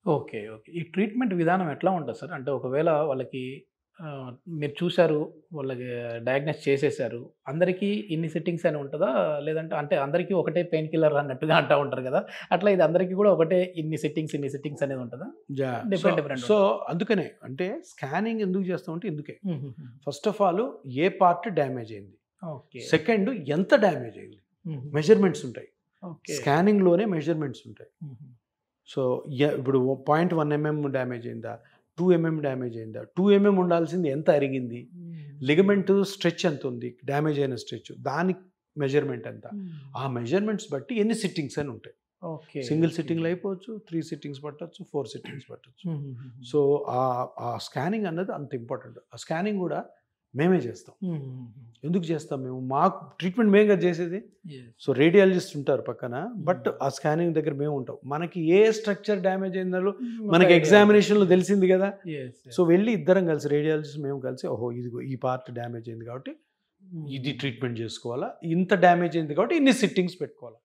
Okay. Okay. ఈ treatment విధానం ఎట్లా ఉంటది సార్? అంటే ఒకవేళ వాళ్ళకి మీరు చూసారు, వాళ్ళకి డయాగ్నోస్ చేసేసారు. అందరికీ ఇన్ని సిట్టింగ్స్ అని ఉంటదా? లేదంటే అంటే అందరికీ ఒకటే పెయిన్ కిల్లర్ అన్నట్టుగా అంటా ఉంటారు గదా! అట్లా ఇది అందరికీ గూడా ఒకటే ఇన్ని సిట్టింగ్స్ అనేది ఉంటదా? సో డిఫరెంట్ సో ఉంటదా? అందుకనే అంటే స్కానింగ్ ఎందుకు చేస్తామంటే ఇందుకే. హుహుహు. First of all A part damage అయింది, ఓకే. సెకండ్ ఎంత డ్యామేజ్ అయింది, హుహు. మెజర్మెంట్స్ ఉంటాయి. ఓకే. స్కానింగ్లోనే మెజర్మెంట్స్ ఉంటాయి. హుహు. సో ఇప్పుడు 0.1 డ్యామేజ్ అయిందా, 2 డ్యామేజ్ అయిందా, 2 ఉండాల్సింది ఎంత అరిగింది, లిగమెంట్ స్ట్రెచ్ ఎంత ఉంది, డ్యామేజ్ అయిన స్ట్రెచ్ దానికి మెజర్మెంట్ ఎంత, ఆ మెజర్మెంట్స్ బట్టి ఎన్ని సిట్టింగ్స్ అని ఉంటాయి. ఓకే. సింగిల్ సిట్టింగ్లో అయిపోవచ్చు, 3 సిట్టింగ్స్ పట్టొచ్చు, 4 సిట్టింగ్స్ పట్టొచ్చు. హుహుహు. సో ఆ స్కానింగ్ అన్నది అంత ఇంపార్టెంట్. ఆ స్కానింగ్ కూడా మేమే చేస్తాం. హుహుహు. ఎందుకు చేస్తాం మేము? మాకు ట్రీట్మెంట్ మేము కదా చేసేది. యెస్. సో రేడియాలజిస్ట్ ఉంటారు పక్కన, బట్ ఆ స్కానింగ్ దగ్గర మేము ఉంటాం. మనకి ఏ స్ట్రక్చర్ డ్యామేజ్ అయిందో మనకి ఎగ్జామినేషన్లో తెలిసింది కదా. యెస్. సో వెళ్ళి ఇద్దరం కలిసి, రేడియాలజిస్ట్ మేము కలిసి, ఓహో ఇదిగో ఈ పార్ట్ డ్యామేజ్ అయింది కాబట్టి ఇది ట్రీట్మెంట్ చేసుకోవాలా, ఇంత డ్యామేజ్ అయింది కాబట్టి ఇన్ని సిట్టింగ్స్ పెట్టుకోవాలా.